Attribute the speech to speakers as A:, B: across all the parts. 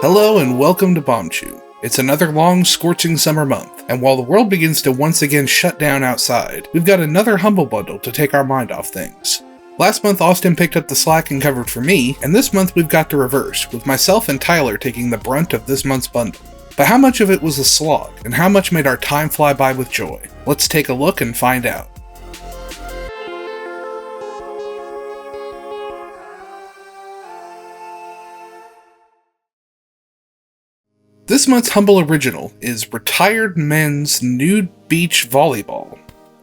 A: Hello and welcome to Bombchu. It's another long, scorching summer month, and while the world begins to once again shut down outside, we've got another Humble Bundle to take our mind off things. Last month Austin picked up the slack and covered for me, and this month we've got the reverse, with myself and Tyler taking the brunt of this month's bundle. But how much of it was a slog, and how much made our time fly by with joy? Let's take a look and find out. This month's Humble Original is Retired Men's Nude Beach Volleyball.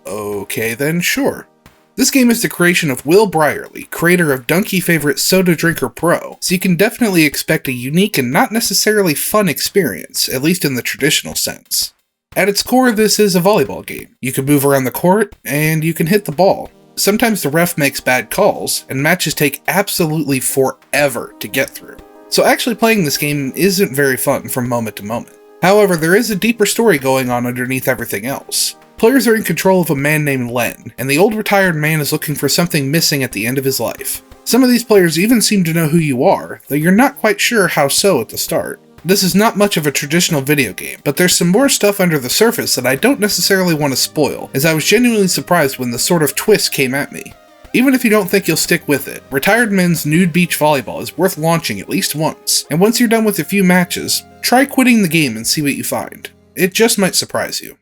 A: Okay then, sure. This game is the creation of Will Brierly, creator of Donkey Favorite Soda Drinker Pro, so you can definitely expect a unique and not necessarily fun experience, at least in the traditional sense. At its core, this is a volleyball game. You can move around the court, and you can hit the ball. Sometimes the ref makes bad calls, and matches take absolutely forever to get through. So actually playing this game isn't very fun from moment to moment. However, there is a deeper story going on underneath everything else. Players are in control of a man named Len, and the old retired man is looking for something missing at the end of his life. Some of these players even seem to know who you are, though you're not quite sure how so at the start. This is not much of a traditional video game, but there's some more stuff under the surface that I don't necessarily want to spoil, as I was genuinely surprised when the sort of twist came at me. Even if you don't think you'll stick with it, Retired Men's Nude Beach Volleyball is worth launching at least once, and once you're done with a few matches, try quitting the game and see what you find. It just might surprise you.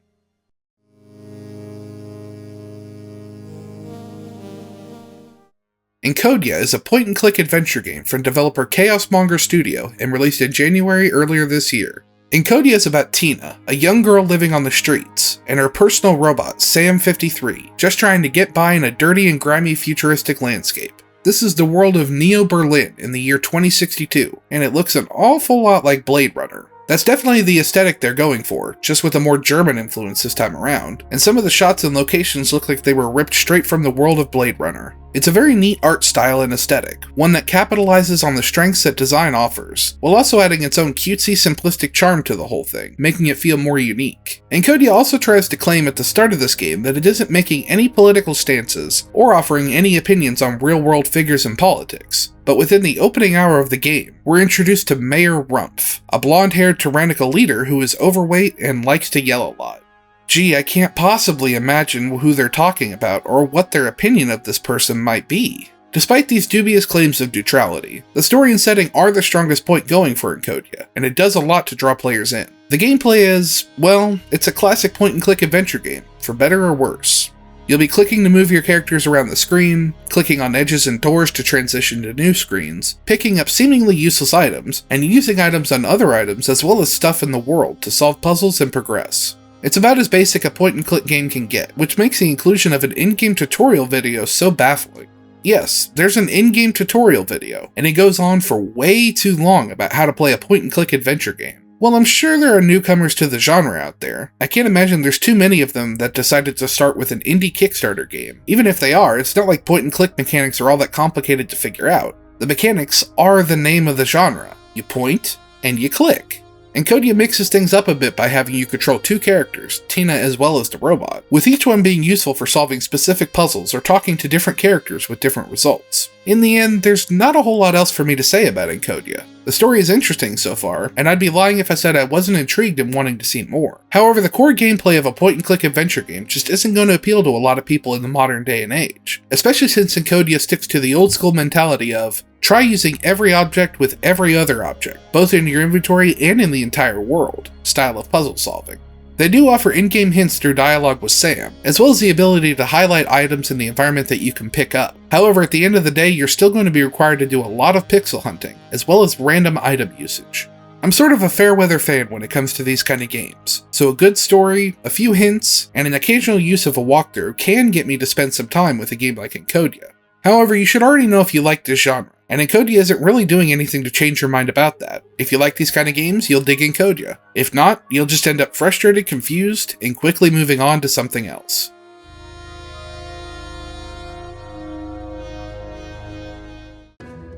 A: Encodya is a point-and-click adventure game from developer Chaosmonger Studio and released in January earlier this year. Encodya is about Tina, a young girl living on the streets, and her personal robot, Sam 53, just trying to get by in a dirty and grimy futuristic landscape. This is the world of Neo Berlin in the year 2062, and it looks an awful lot like Blade Runner. That's definitely the aesthetic they're going for, just with a more German influence this time around, and some of the shots and locations look like they were ripped straight from the world of Blade Runner. It's a very neat art style and aesthetic, one that capitalizes on the strengths that design offers, while also adding its own cutesy, simplistic charm to the whole thing, making it feel more unique. Encodya also tries to claim at the start of this game that it isn't making any political stances, or offering any opinions on real-world figures in politics. But within the opening hour of the game, we're introduced to Mayor Rumpf, a blonde-haired tyrannical leader who is overweight and likes to yell a lot. Gee, I can't possibly imagine who they're talking about or what their opinion of this person might be. Despite these dubious claims of neutrality, the story and setting are the strongest point going for Encodya, and it does a lot to draw players in. The gameplay is, well, it's a classic point-and-click adventure game, for better or worse. You'll be clicking to move your characters around the screen, clicking on edges and doors to transition to new screens, picking up seemingly useless items, and using items on other items as well as stuff in the world to solve puzzles and progress. It's about as basic a point-and-click game can get, which makes the inclusion of an in-game tutorial video so baffling. Yes, there's an in-game tutorial video, and it goes on for way too long about how to play a point-and-click adventure game. While I'm sure there are newcomers to the genre out there, I can't imagine there's too many of them that decided to start with an indie Kickstarter game. Even if they are, it's not like point-and-click mechanics are all that complicated to figure out. The mechanics are the name of the genre. You point, and you click. Encodya mixes things up a bit by having you control two characters, Tina as well as the robot, with each one being useful for solving specific puzzles or talking to different characters with different results. In the end, there's not a whole lot else for me to say about Encodya. The story is interesting so far, and I'd be lying if I said I wasn't intrigued and wanting to see more. However, the core gameplay of a point-and-click adventure game just isn't going to appeal to a lot of people in the modern day and age, especially since Encodya sticks to the old-school mentality of, try using every object with every other object, both in your inventory and in the entire world, style of puzzle solving. They do offer in-game hints through dialogue with Sam, as well as the ability to highlight items in the environment that you can pick up. However, at the end of the day, you're still going to be required to do a lot of pixel hunting, as well as random item usage. I'm sort of a fair-weather fan when it comes to these kind of games, so a good story, a few hints, and an occasional use of a walkthrough can get me to spend some time with a game like Encodya. However, you should already know if you like this genre, and Encodya isn't really doing anything to change your mind about that. If you like these kind of games, you'll dig Encodya. If not, you'll just end up frustrated, confused, and quickly moving on to something else.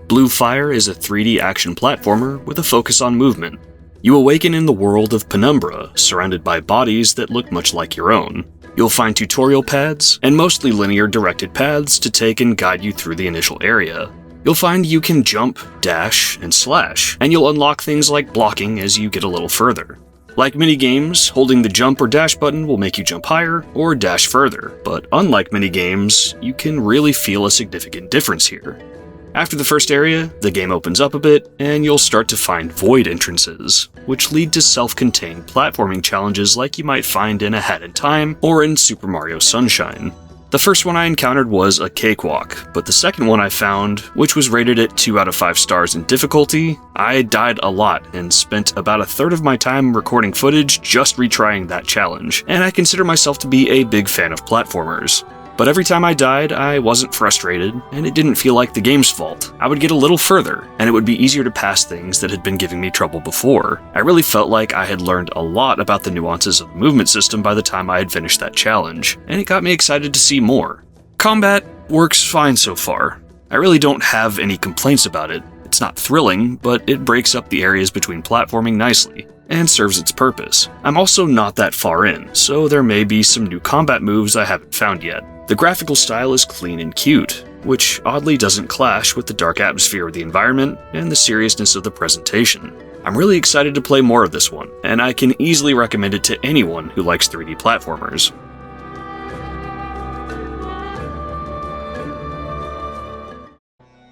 B: Blue Fire is a 3D action platformer with a focus on movement. You awaken in the world of Penumbra, surrounded by bodies that look much like your own. You'll find tutorial pads, and mostly linear directed paths to take and guide you through the initial area. You'll find you can jump, dash, and slash, and you'll unlock things like blocking as you get a little further. Like minigames, holding the jump or dash button will make you jump higher or dash further, but unlike minigames, you can really feel a significant difference here. After the first area, the game opens up a bit, and you'll start to find void entrances, which lead to self-contained platforming challenges like you might find in A Hat in Time or in Super Mario Sunshine. The first one I encountered was a cakewalk, but the second one I found, which was rated at 2 out of 5 stars in difficulty, I died a lot and spent about a third of my time recording footage just retrying that challenge, and I consider myself to be a big fan of platformers. But every time I died, I wasn't frustrated, and it didn't feel like the game's fault. I would get a little further, and it would be easier to pass things that had been giving me trouble before. I really felt like I had learned a lot about the nuances of the movement system by the time I had finished that challenge, and it got me excited to see more. Combat works fine so far. I really don't have any complaints about it. It's not thrilling, but it breaks up the areas between platforming nicely, and serves its purpose. I'm also not that far in, so there may be some new combat moves I haven't found yet. The graphical style is clean and cute, which oddly doesn't clash with the dark atmosphere of the environment and the seriousness of the presentation. I'm really excited to play more of this one, and I can easily recommend it to anyone who likes 3D platformers.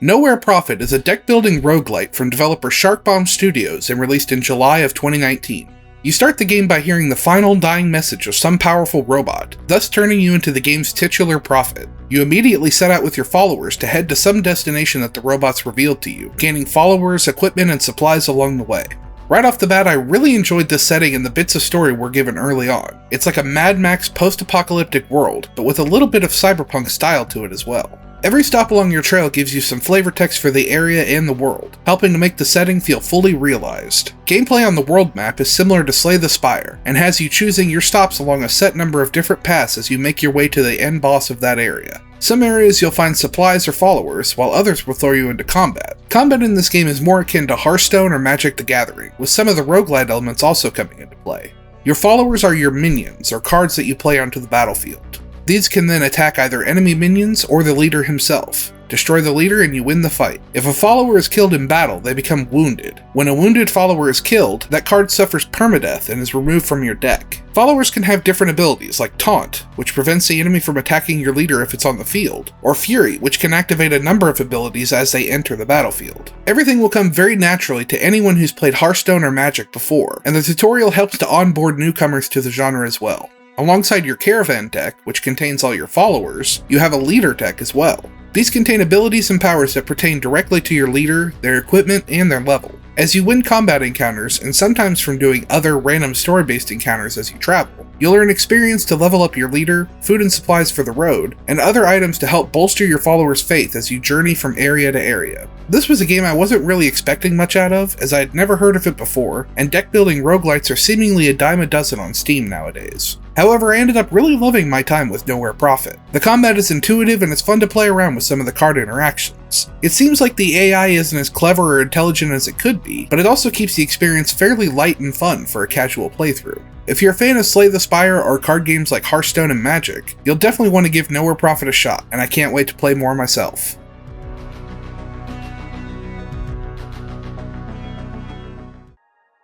A: Nowhere Prophet is a deck-building roguelite from developer Sharkbomb Studios and released in July of 2019. You start the game by hearing the final dying message of some powerful robot, thus turning you into the game's titular prophet. You immediately set out with your followers to head to some destination that the robots revealed to you, gaining followers, equipment, and supplies along the way. Right off the bat, I really enjoyed this setting and the bits of story we're given early on. It's like a Mad Max post-apocalyptic world, but with a little bit of cyberpunk style to it as well. Every stop along your trail gives you some flavor text for the area and the world, helping to make the setting feel fully realized. Gameplay on the world map is similar to Slay the Spire, and has you choosing your stops along a set number of different paths as you make your way to the end boss of that area. Some areas you'll find supplies or followers, while others will throw you into combat. Combat in this game is more akin to Hearthstone or Magic the Gathering, with some of the roguelite elements also coming into play. Your followers are your minions, or cards that you play onto the battlefield. These can then attack either enemy minions or the leader himself. Destroy the leader and you win the fight. If a follower is killed in battle, they become wounded. When a wounded follower is killed, that card suffers permadeath and is removed from your deck. Followers can have different abilities, like Taunt, which prevents the enemy from attacking your leader if it's on the field, or Fury, which can activate a number of abilities as they enter the battlefield. Everything will come very naturally to anyone who's played Hearthstone or Magic before, and the tutorial helps to onboard newcomers to the genre as well. Alongside your Caravan deck, which contains all your followers, you have a Leader deck as well. These contain abilities and powers that pertain directly to your leader, their equipment, and their level. As you win combat encounters, and sometimes from doing other random story-based encounters as you travel, you'll earn experience to level up your leader, food and supplies for the road, and other items to help bolster your followers' faith as you journey from area to area. This was a game I wasn't really expecting much out of, as I had never heard of it before, and deck-building roguelites are seemingly a dime a dozen on Steam nowadays. However, I ended up really loving my time with Nowhere Prophet. The combat is intuitive and it's fun to play around with some of the card interactions. It seems like the AI isn't as clever or intelligent as it could be, but it also keeps the experience fairly light and fun for a casual playthrough. If you're a fan of Slay the Spire or card games like Hearthstone and Magic, you'll definitely want to give Nowhere Prophet a shot, and I can't wait to play more myself.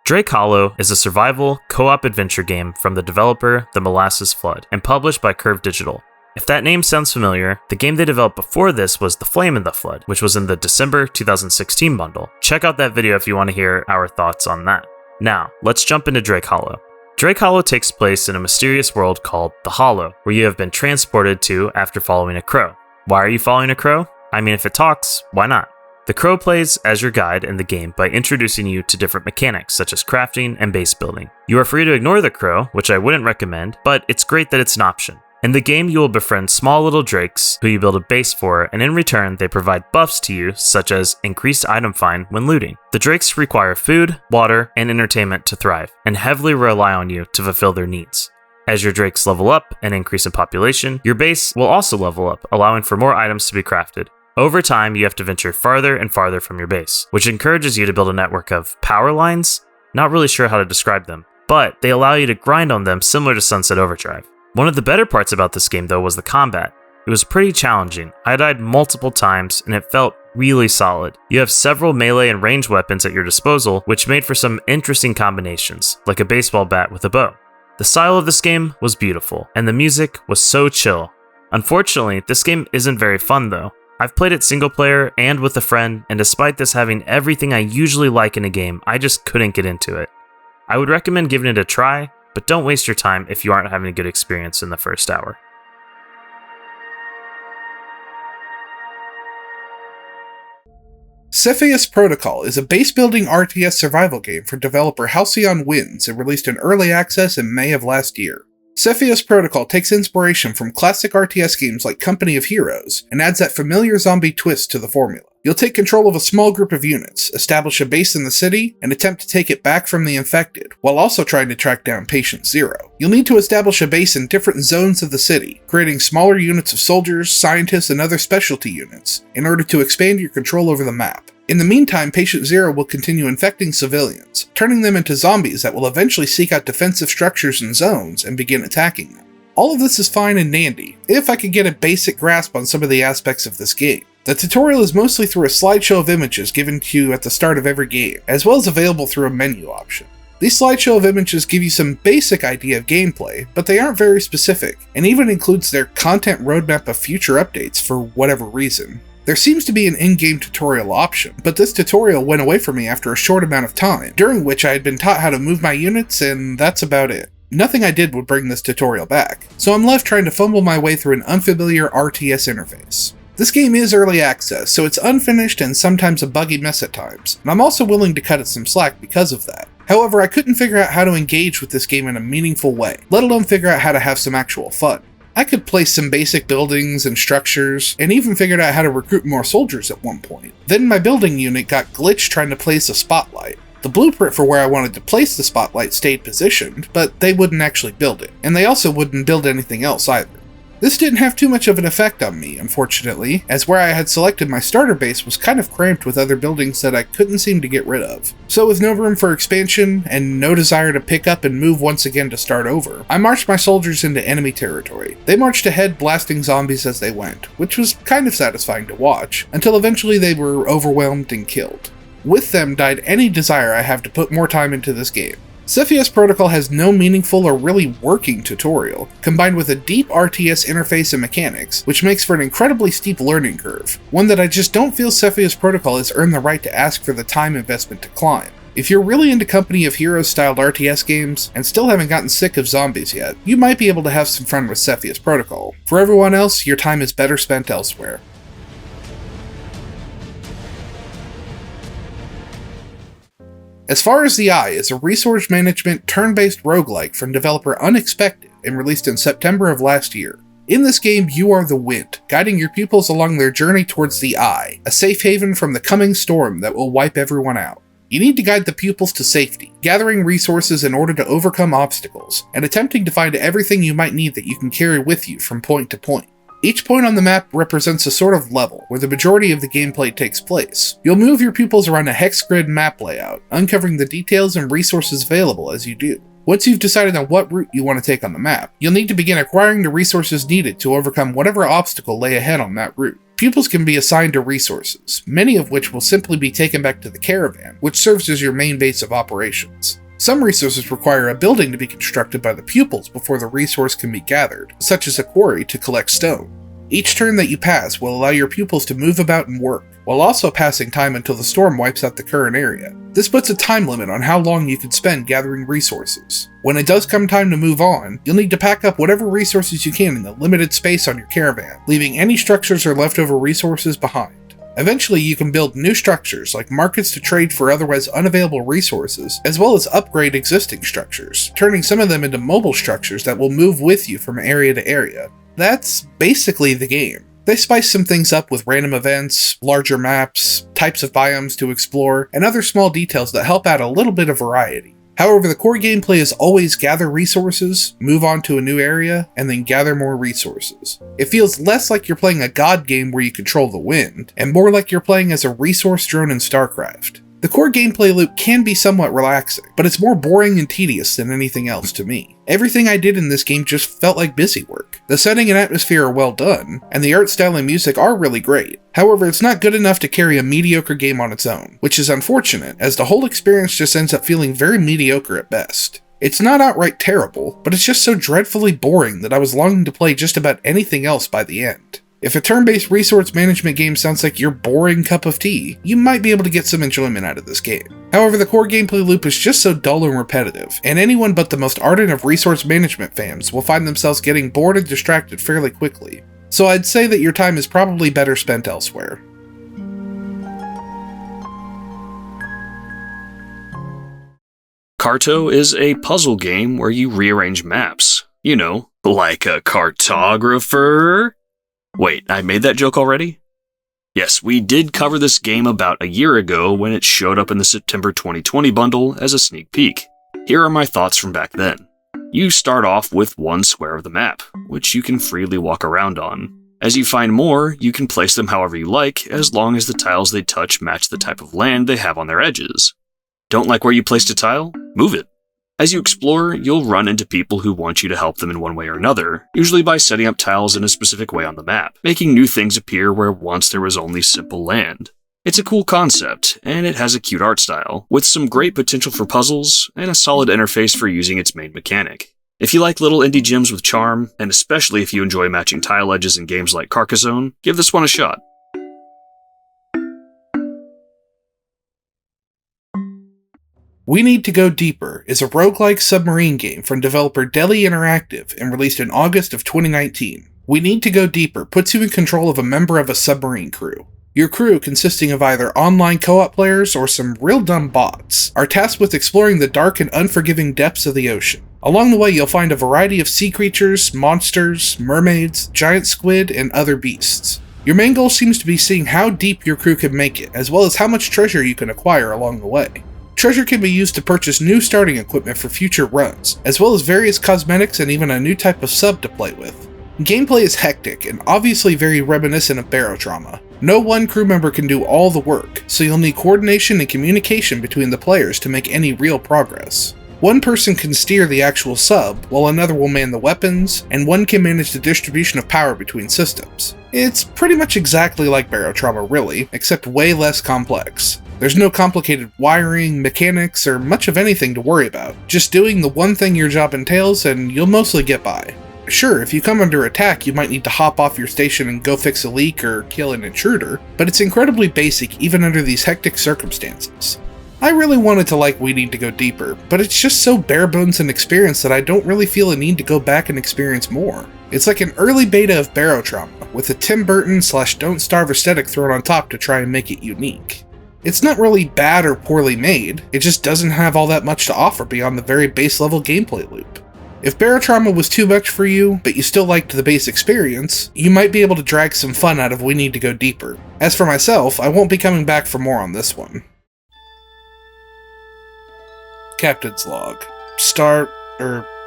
C: Drake Hollow is a survival, co-op adventure game from the developer The Molasses Flood and published by Curve Digital. If that name sounds familiar, the game they developed before this was The Flame in the Flood, which was in the December 2016 bundle. Check out that video if you want to hear our thoughts on that. Now, let's jump into Drake Hollow. Drake Hollow takes place in a mysterious world called The Hollow, where you have been transported to after following a crow. Why are you following a crow? I mean, if it talks, why not? The crow plays as your guide in the game by introducing you to different mechanics such as crafting and base building. You are free to ignore the crow, which I wouldn't recommend, but it's great that it's an option. In the game, you will befriend small little drakes who you build a base for, and in return, they provide buffs to you, such as increased item find when looting. The drakes require food, water, and entertainment to thrive, and heavily rely on you to fulfill their needs. As your drakes level up and increase in population, your base will also level up, allowing for more items to be crafted. Over time, you have to venture farther and farther from your base, which encourages you to build a network of power lines. Not really sure how to describe them, but they allow you to grind on them similar to Sunset Overdrive. One of the better parts about this game, though, was the combat. It was pretty challenging. I died multiple times, and it felt really solid. You have several melee and ranged weapons at your disposal, which made for some interesting combinations, like a baseball bat with a bow. The style of this game was beautiful, and the music was so chill. Unfortunately, this game isn't very fun though. I've played it single player and with a friend, and despite this having everything I usually like in a game, I just couldn't get into it. I would recommend giving it a try, but don't waste your time if you aren't having a good experience in the first hour.
A: Cepheus Protocol is a base-building RTS survival game from developer Halcyon Winds and released in early access in May of last year. Cepheus Protocol takes inspiration from classic RTS games like Company of Heroes and adds that familiar zombie twist to the formula. You'll take control of a small group of units, establish a base in the city, and attempt to take it back from the infected, while also trying to track down Patient Zero. You'll need to establish a base in different zones of the city, creating smaller units of soldiers, scientists, and other specialty units, in order to expand your control over the map. In the meantime, Patient Zero will continue infecting civilians, turning them into zombies that will eventually seek out defensive structures and zones and begin attacking them. All of this is fine and dandy, if I could get a basic grasp on some of the aspects of this game. The tutorial is mostly through a slideshow of images given to you at the start of every game, as well as available through a menu option. These slideshow of images give you some basic idea of gameplay, but they aren't very specific, and even includes their content roadmap of future updates for whatever reason. There seems to be an in-game tutorial option, but this tutorial went away from me after a short amount of time, during which I had been taught how to move my units, and that's about it. Nothing I did would bring this tutorial back, so I'm left trying to fumble my way through an unfamiliar RTS interface. This game is early access, so it's unfinished and sometimes a buggy mess at times, and I'm also willing to cut it some slack because of that. However, I couldn't figure out how to engage with this game in a meaningful way, let alone figure out how to have some actual fun. I could place some basic buildings and structures, and even figured out how to recruit more soldiers at one point. Then my building unit got glitched trying to place a spotlight. The blueprint for where I wanted to place the spotlight stayed positioned, but they wouldn't actually build it, and they also wouldn't build anything else either. This didn't have too much of an effect on me, unfortunately, as where I had selected my starter base was kind of cramped with other buildings that I couldn't seem to get rid of. So with no room for expansion, and no desire to pick up and move once again to start over, I marched my soldiers into enemy territory. They marched ahead blasting zombies as they went, which was kind of satisfying to watch, until eventually they were overwhelmed and killed. With them died any desire I have to put more time into this game. Cepheus Protocol has no meaningful or really working tutorial, combined with a deep RTS interface and mechanics, which makes for an incredibly steep learning curve, one that I just don't feel Cepheus Protocol has earned the right to ask for the time investment to climb. If you're really into Company of Heroes styled RTS games, and still haven't gotten sick of zombies yet, you might be able to have some fun with Cepheus Protocol. For everyone else, your time is better spent elsewhere. As Far as the Eye is a resource management turn-based roguelike from developer Unexpected and released in September of last year. In this game, you are the wind, guiding your pupils along their journey towards the Eye, a safe haven from the coming storm that will wipe everyone out. You need to guide the pupils to safety, gathering resources in order to overcome obstacles, and attempting to find everything you might need that you can carry with you from point to point. Each point on the map represents a sort of level, where the majority of the gameplay takes place. You'll move your pupils around a hex grid map layout, uncovering the details and resources available as you do. Once you've decided on what route you want to take on the map, you'll need to begin acquiring the resources needed to overcome whatever obstacle lay ahead on that route. Pupils can be assigned to resources, many of which will simply be taken back to the caravan, which serves as your main base of operations. Some resources require a building to be constructed by the pupils before the resource can be gathered, such as a quarry to collect stone. Each turn that you pass will allow your pupils to move about and work, while also passing time until the storm wipes out the current area. This puts a time limit on how long you can spend gathering resources. When it does come time to move on, you'll need to pack up whatever resources you can in the limited space on your caravan, leaving any structures or leftover resources behind. Eventually, you can build new structures, like markets to trade for otherwise unavailable resources, as well as upgrade existing structures, turning some of them into mobile structures that will move with you from area to area. That's basically the game. They spice some things up with random events, larger maps, types of biomes to explore, and other small details that help add a little bit of variety. However, the core gameplay is always gather resources, move on to a new area, and then gather more resources. It feels less like you're playing a god game where you control the wind, and more like you're playing as a resource drone in StarCraft. The core gameplay loop can be somewhat relaxing, but it's more boring and tedious than anything else to me. Everything I did in this game just felt like busy work. The setting and atmosphere are well done, and the art style and music are really great. However, it's not good enough to carry a mediocre game on its own, which is unfortunate, as the whole experience just ends up feeling very mediocre at best. It's not outright terrible, but it's just so dreadfully boring that I was longing to play just about anything else by the end. If a turn-based resource management game sounds like your boring cup of tea, you might be able to get some enjoyment out of this game. However, the core gameplay loop is just so dull and repetitive, and anyone but the most ardent of resource management fans will find themselves getting bored and distracted fairly quickly. So I'd say that your time is probably better spent elsewhere.
B: Carto is a puzzle game where you rearrange maps. You know, like a cartographer. Wait, I made that joke already? Yes, we did cover this game about a year ago when it showed up in the September 2020 bundle as a sneak peek. Here are my thoughts from back then. You start off with one square of the map, which you can freely walk around on. As you find more, you can place them however you like, as long as the tiles they touch match the type of land they have on their edges. Don't like where you placed a tile? Move it. As you explore, you'll run into people who want you to help them in one way or another, usually by setting up tiles in a specific way on the map, making new things appear where once there was only simple land. It's a cool concept, and it has a cute art style, with some great potential for puzzles, and a solid interface for using its main mechanic. If you like little indie gems with charm, and especially if you enjoy matching tile edges in games like Carcassonne, give this one a shot.
A: We Need to Go Deeper is a roguelike submarine game from developer Delhi Interactive and released in August of 2019. We Need to Go Deeper puts you in control of a member of a submarine crew. Your crew, consisting of either online co-op players or some real dumb bots, are tasked with exploring the dark and unforgiving depths of the ocean. Along the way, you'll find a variety of sea creatures, monsters, mermaids, giant squid, and other beasts. Your main goal seems to be seeing how deep your crew can make it, as well as how much treasure you can acquire along the way. Treasure can be used to purchase new starting equipment for future runs, as well as various cosmetics and even a new type of sub to play with. Gameplay is hectic and obviously very reminiscent of Barotrauma. No one crew member can do all the work, so you'll need coordination and communication between the players to make any real progress. One person can steer the actual sub, while another will man the weapons, and one can manage the distribution of power between systems. It's pretty much exactly like Barotrauma really, except way less complex. There's no complicated wiring, mechanics, or much of anything to worry about. Just doing the one thing your job entails and you'll mostly get by. Sure, if you come under attack, you might need to hop off your station and go fix a leak or kill an intruder, but it's incredibly basic even under these hectic circumstances. I really wanted to like We Need to Go Deeper, but it's just so bare bones an experience that I don't really feel a need to go back and experience more. It's like an early beta of Barotrauma, with a Tim Burton / Don't Starve aesthetic thrown on top to try and make it unique. It's not really bad or poorly made, it just doesn't have all that much to offer beyond the very base level gameplay loop. If Barotrauma was too much for you, but you still liked the base experience, you might be able to drag some fun out of We Need to Go Deeper. As for myself, I won't be coming back for more on this one. Captain's Log.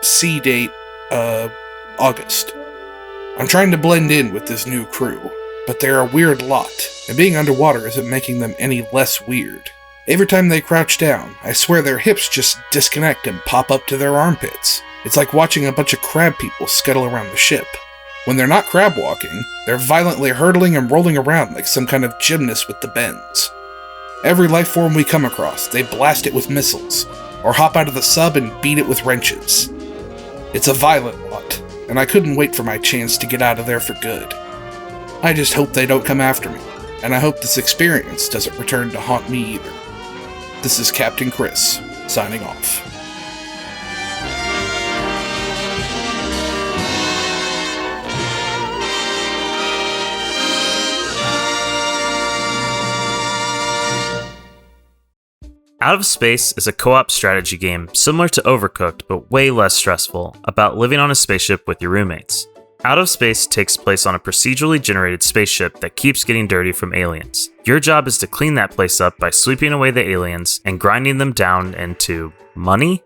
A: C date, August. I'm trying to blend in with this new crew, but they're a weird lot, and being underwater isn't making them any less weird. Every time they crouch down, I swear their hips just disconnect and pop up to their armpits. It's like watching a bunch of crab people scuttle around the ship. When they're not crab walking, they're violently hurtling and rolling around like some kind of gymnast with the bends. Every life form we come across, they blast it with missiles, or hop out of the sub and beat it with wrenches. It's a violent lot, and I couldn't wait for my chance to get out of there for good. I just hope they don't come after me, and I hope this experience doesn't return to haunt me either. This is Captain Chris, signing off.
C: Out of Space is a co-op strategy game similar to Overcooked but way less stressful, about living on a spaceship with your roommates. Out of Space takes place on a procedurally generated spaceship that keeps getting dirty from aliens. Your job is to clean that place up by sweeping away the aliens and grinding them down into money?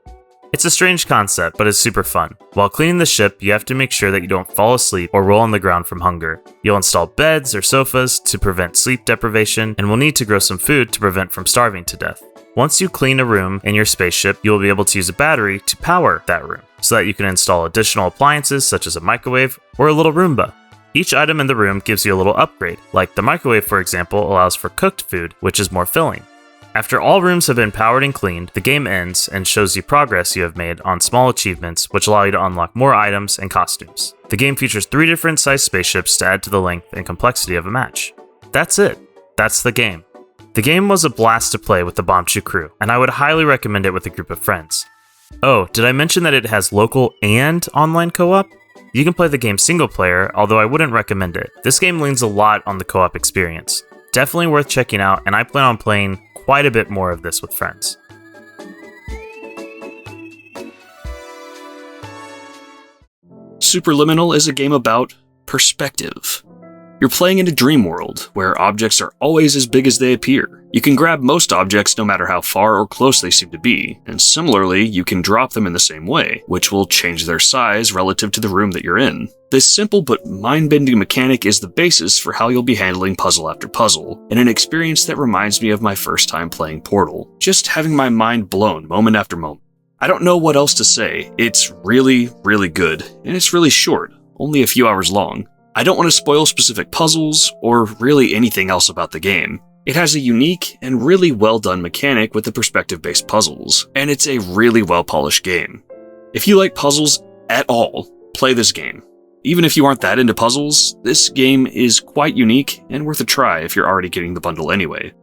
C: It's a strange concept, but it's super fun. While cleaning the ship, you have to make sure that you don't fall asleep or roll on the ground from hunger. You'll install beds or sofas to prevent sleep deprivation, and will need to grow some food to prevent from starving to death. Once you clean a room in your spaceship, you will be able to use a battery to power that room. so that you can install additional appliances such as a microwave or a little Roomba. Each item in the room gives you a little upgrade, like the microwave, for example, allows for cooked food, which is more filling. After all rooms have been powered and cleaned, the game ends and shows you progress you have made on small achievements, which allow you to unlock more items and costumes. The game features 3 different sized spaceships to add to the length and complexity of a match. That's it. That's the game. The game was a blast to play with the Bombchu crew, and I would highly recommend it with a group of friends. Oh, did I mention that it has local and online co-op? You can play the game single player, although I wouldn't recommend it. This game leans a lot on the co-op experience. Definitely worth checking out, and I plan on playing quite a bit more of this with friends.
B: Superliminal is a game about perspective. You're playing in a dream world, where objects are always as big as they appear. You can grab most objects no matter how far or close they seem to be, and similarly, you can drop them in the same way, which will change their size relative to the room that you're in. This simple but mind-bending mechanic is the basis for how you'll be handling puzzle after puzzle, and an experience that reminds me of my first time playing Portal, just having my mind blown moment after moment. I don't know what else to say. It's really, really good, and it's really short, only a few hours long. I don't want to spoil specific puzzles, or really anything else about the game. It has a unique and really well done mechanic with the perspective-based puzzles, and it's a really well-polished game. If you like puzzles at all, play this game. Even if you aren't that into puzzles, this game is quite unique and worth a try if you're already getting the bundle anyway.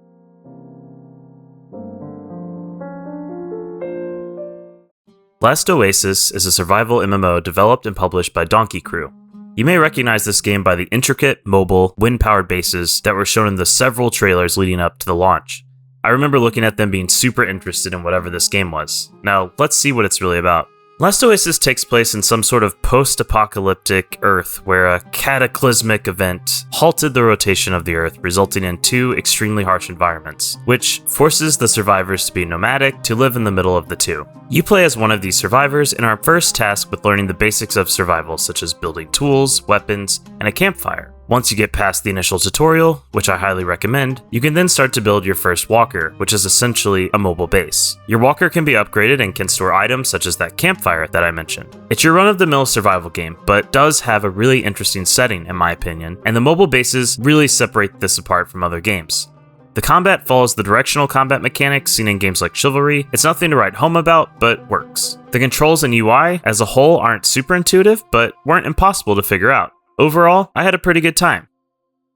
C: Last Oasis is a survival MMO developed and published by Donkey Crew. You may recognize this game by the intricate, mobile, wind-powered bases that were shown in the several trailers leading up to the launch. I remember looking at them being super interested in whatever this game was. Now, let's see what it's really about. Last Oasis takes place in some sort of post-apocalyptic Earth where a cataclysmic event halted the rotation of the Earth, resulting in 2 extremely harsh environments, which forces the survivors to be nomadic to live in the middle of the 2. You play as one of these survivors and are first tasked with learning the basics of survival, such as building tools, weapons, and a campfire. Once you get past the initial tutorial, which I highly recommend, you can then start to build your first walker, which is essentially a mobile base. Your walker can be upgraded and can store items such as that campfire that I mentioned. It's your run-of-the-mill survival game, but does have a really interesting setting in my opinion, and the mobile bases really separate this apart from other games. The combat follows the directional combat mechanics seen in games like Chivalry. It's nothing to write home about, but works. The controls and UI as a whole aren't super intuitive, but weren't impossible to figure out. Overall, I had a pretty good time.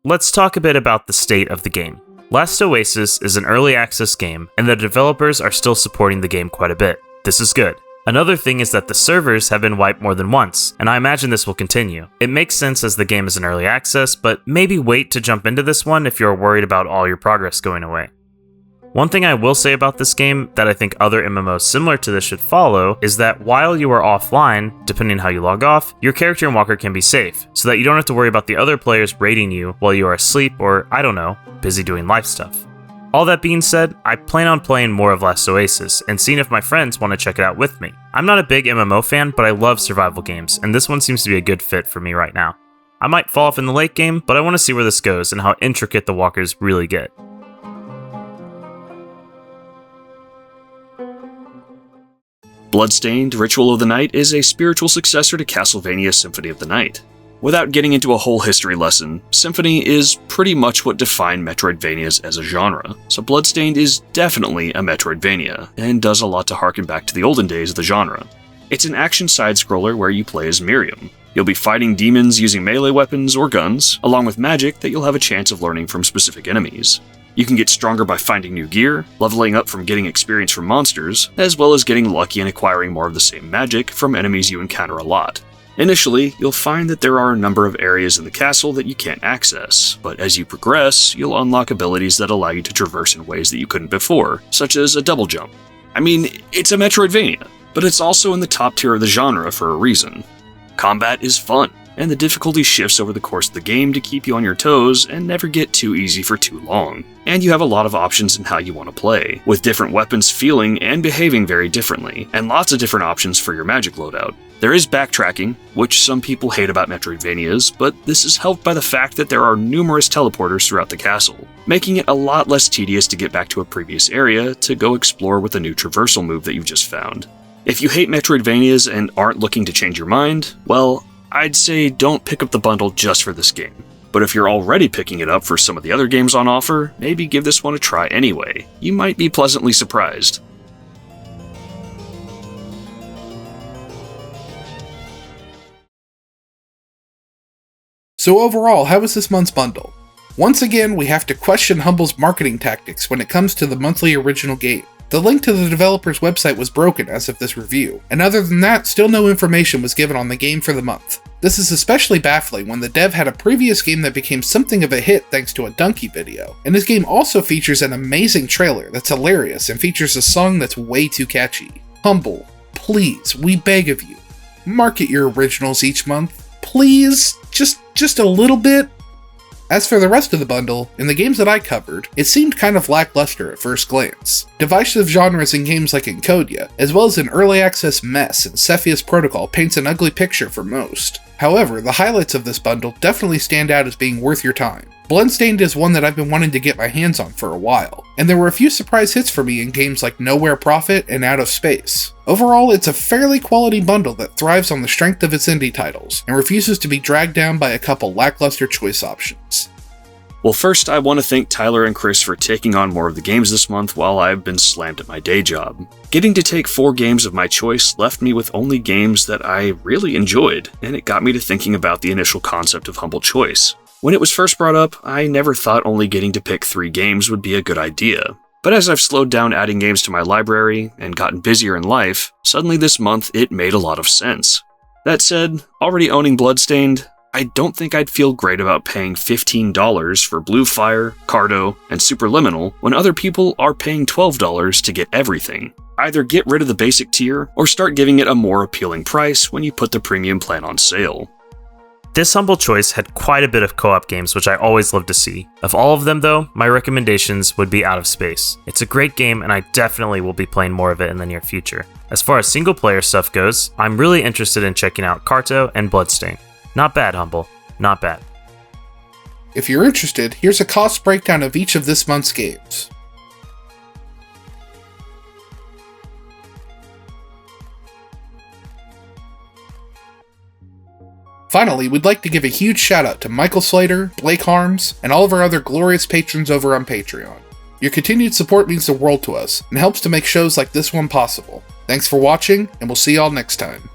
C: Let's talk a bit about the state of the game. Last Oasis is an early access game, and the developers are still supporting the game quite a bit. This is good. Another thing is that the servers have been wiped more than once, and I imagine this will continue. It makes sense as the game is in early access, but maybe wait to jump into this one if you're worried about all your progress going away. One thing I will say about this game that I think other MMOs similar to this should follow is that while you are offline, depending on how you log off, your character and walker can be safe, so that you don't have to worry about the other players raiding you while you are asleep or, I don't know, busy doing life stuff. All that being said, I plan on playing more of Last Oasis and seeing if my friends want to check it out with me. I'm not a big MMO fan, but I love survival games, and this one seems to be a good fit for me right now. I might fall off in the late game, but I want to see where this goes and how intricate the walkers really get.
B: Bloodstained: Ritual of the Night is a spiritual successor to Castlevania Symphony of the Night. Without getting into a whole history lesson, Symphony is pretty much what defined Metroidvanias as a genre, so Bloodstained is definitely a Metroidvania, and does a lot to harken back to the olden days of the genre. It's an action side-scroller where you play as Miriam. You'll be fighting demons using melee weapons or guns, along with magic that you'll have a chance of learning from specific enemies. You can get stronger by finding new gear, leveling up from getting experience from monsters, as well as getting lucky and acquiring more of the same magic from enemies you encounter a lot. Initially, you'll find that there are a number of areas in the castle that you can't access, but as you progress, you'll unlock abilities that allow you to traverse in ways that you couldn't before, such as a double jump. I mean, it's a Metroidvania, but it's also in the top tier of the genre for a reason. Combat is fun, and the difficulty shifts over the course of the game to keep you on your toes and never get too easy for too long. And you have a lot of options in how you want to play, with different weapons feeling and behaving very differently, and lots of different options for your magic loadout. There is backtracking, which some people hate about Metroidvanias, but this is helped by the fact that there are numerous teleporters throughout the castle, making it a lot less tedious to get back to a previous area to go explore with a new traversal move that you've just found. If you hate Metroidvanias and aren't looking to change your mind, well, I'd say don't pick up the bundle just for this game. But if you're already picking it up for some of the other games on offer, maybe give this one a try anyway. You might be pleasantly surprised.
A: So overall, how was this month's bundle? Once again, we have to question Humble's marketing tactics when it comes to the monthly original game. The link to the developer's website was broken as of this review, and other than that, still no information was given on the game for the month. This is especially baffling when the dev had a previous game that became something of a hit thanks to a Donkey video, and this game also features an amazing trailer that's hilarious and features a song that's way too catchy. Humble, please, we beg of you, market your originals each month. Please, just a little bit. As for the rest of the bundle, in the games that I covered, it seemed kind of lackluster at first glance. Divisive genres in games like Encodya, as well as an early access mess in Cepheus Protocol paints an ugly picture for most. However, the highlights of this bundle definitely stand out as being worth your time. Bloodstained is one that I've been wanting to get my hands on for a while, and there were a few surprise hits for me in games like Nowhere Prophet and Out of Space. Overall, it's a fairly quality bundle that thrives on the strength of its indie titles, and refuses to be dragged down by a couple lackluster choice options.
B: Well, first, I want to thank Tyler and Chris for taking on more of the games this month while I've been slammed at my day job. Getting to take 4 games of my choice left me with only games that I really enjoyed, and it got me to thinking about the initial concept of Humble Choice. When it was first brought up, I never thought only getting to pick 3 games would be a good idea. But as I've slowed down adding games to my library and gotten busier in life, suddenly this month it made a lot of sense. That said, already owning Bloodstained, I don't think I'd feel great about paying $15 for Blue Fire, Carto, and Superliminal when other people are paying $12 to get everything. Either get rid of the basic tier, or start giving it a more appealing price when you put the premium plan on sale.
C: This Humble Choice had quite a bit of co-op games, which I always love to see. Of all of them though, my recommendations would be Out of Space. It's a great game and I definitely will be playing more of it in the near future. As far as single player stuff goes, I'm really interested in checking out Carto and Bloodstained. Not bad, Humble. Not bad.
A: If you're interested, here's a cost breakdown of each of this month's games. Finally, we'd like to give a huge shout out to Michael Slater, Blake Harms, and all of our other glorious patrons over on Patreon. Your continued support means the world to us, and helps to make shows like this one possible. Thanks for watching, and we'll see y'all next time.